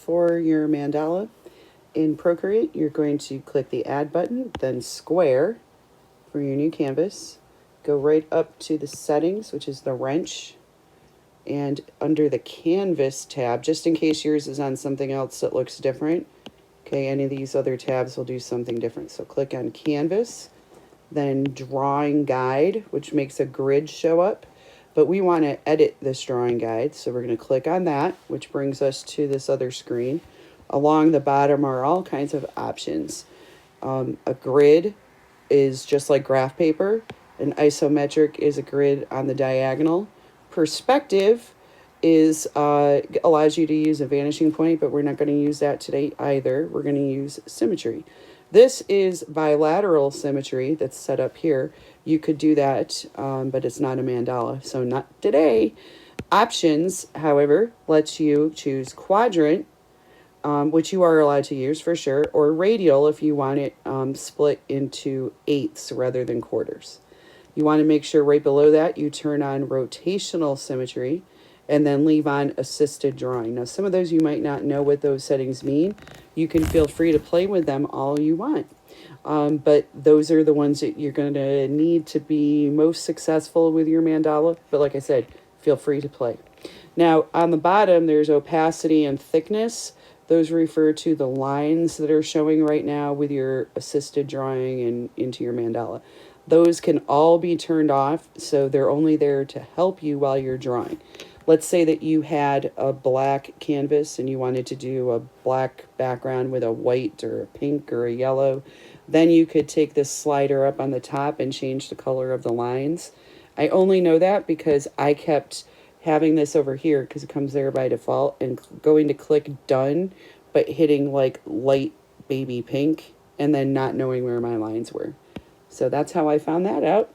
For your mandala in Procreate, you're going to click the Add button, then Square for your new canvas. Go right up to the Settings, which is the wrench, and under the Canvas tab, just in case yours is on something else that looks different. Okay, any of these other tabs will do something different. So click on Canvas, then Drawing Guide, which makes a grid show up. But we want to edit this drawing guide, so we're going to click on that, which brings us to this other screen. Along the bottom are all kinds of options. A grid is just like graph paper. An isometric is a grid on the diagonal. Perspective is allows you to use a vanishing point, but we're not going to use that today either. We're going to use symmetry. This is bilateral symmetry that's set up here. You could do that, but it's not a mandala, so not today. Options, however, lets you choose quadrant, which you are allowed to use for sure, or radial if you want it split into eighths rather than quarters. You want to make sure right below that you turn on rotational symmetry and then leave on assisted drawing. Now, some of those you might not know what those settings mean. You can feel free to play with them all you want. But those are the ones that you're going to need to be most successful with your mandala. But like I said, feel free to play. Now, on the bottom, there's opacity and thickness. Those refer to the lines that are showing right now with your assisted drawing and into your mandala. Those can all be turned off, so they're only there to help you while you're drawing. Let's say that you had a black canvas and you wanted to do a black background with a white or a pink or a yellow. Then you could take this slider up on the top and change the color of the lines. I only know that because I kept having this over here because it comes there by default and going to click done, but hitting like light baby pink and then not knowing where my lines were. So that's how I found that out.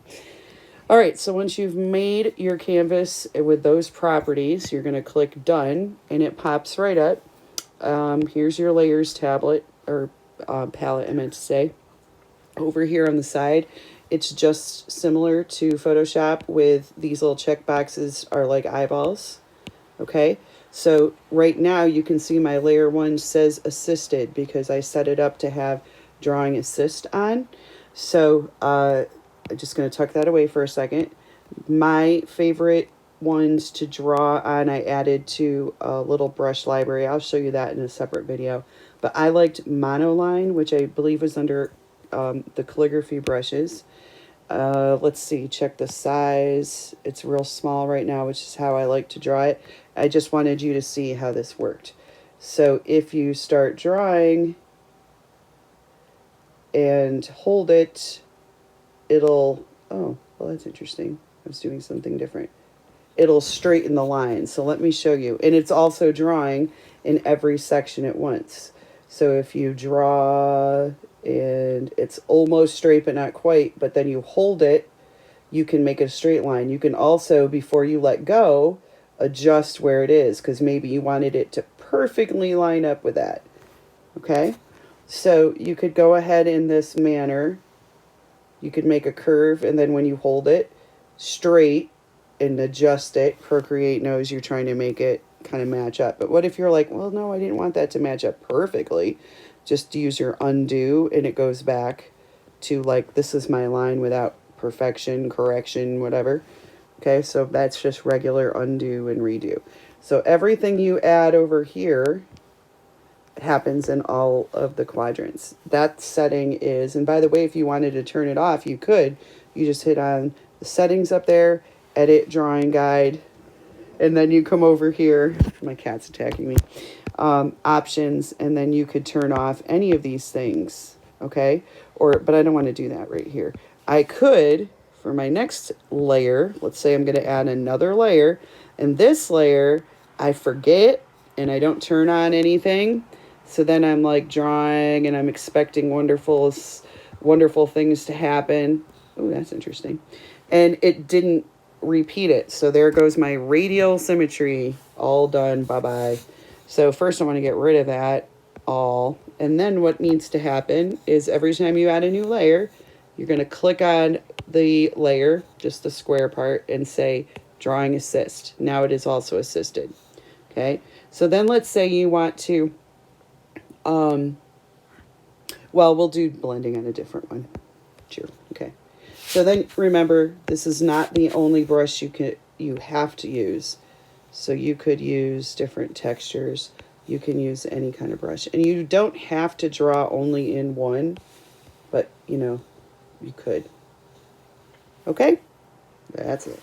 All right, so once you've made your canvas with those properties, you're going to click done and it pops right up. Here's your layers tablet or palette, I meant to say. Over here on the side, it's just similar to Photoshop with these little check boxes are like eyeballs. Okay, so right now you can see my layer 1 says assisted because I set it up to have drawing assist on. So I'm just going to tuck that away for a second. My favorite ones to draw on, I added to a little brush library. I'll show you that in a separate video. But I liked Monoline, which I believe was under the calligraphy brushes. Let's see, check the size. It's real small right now, which is how I like to draw it. I just wanted you to see how this worked. So if you start drawing and hold it, it'll, oh, well, that's interesting. I was doing something different. It'll straighten the line. So let me show you. And it's also drawing in every section at once. So if you draw and it's almost straight but not quite, but then you hold it, you can make a straight line. You can also, before you let go, adjust where it is because maybe you wanted it to perfectly line up with that. Okay? So you could go ahead in this manner. You could make a curve, and then when you hold it straight and adjust it, Procreate knows you're trying to make it kind of match up. But what if you're like, well, no, I didn't want that to match up perfectly. Just use your undo, and it goes back to like, this is my line without perfection, correction, whatever. Okay, so that's just regular undo and redo. So everything you add over here happens in all of the quadrants. That setting is, and by the way, if you wanted to turn it off, you could. You just hit on the settings up there, edit drawing guide, and then you come over here. My cat's attacking me. Options, and then you could turn off any of these things. Okay, but I don't want to do that right here. I could, for my next layer, let's say I'm going to add another layer, and this layer I forget and I don't turn on anything. So then I'm like drawing and I'm expecting wonderful things to happen. Oh, that's interesting. And it didn't repeat it. So there goes my radial symmetry. All done. Bye-bye. So first I want to get rid of that all. And then what needs to happen is every time you add a new layer, you're going to click on the layer, just the square part, and say drawing assist. Now it is also assisted. Okay. So then let's say you want to, well, we'll do blending on a different one. Sure. Okay. So then remember, this is not the only brush you have to use. So you could use different textures. You can use any kind of brush. And you don't have to draw only in one, but you know, you could. Okay? That's it.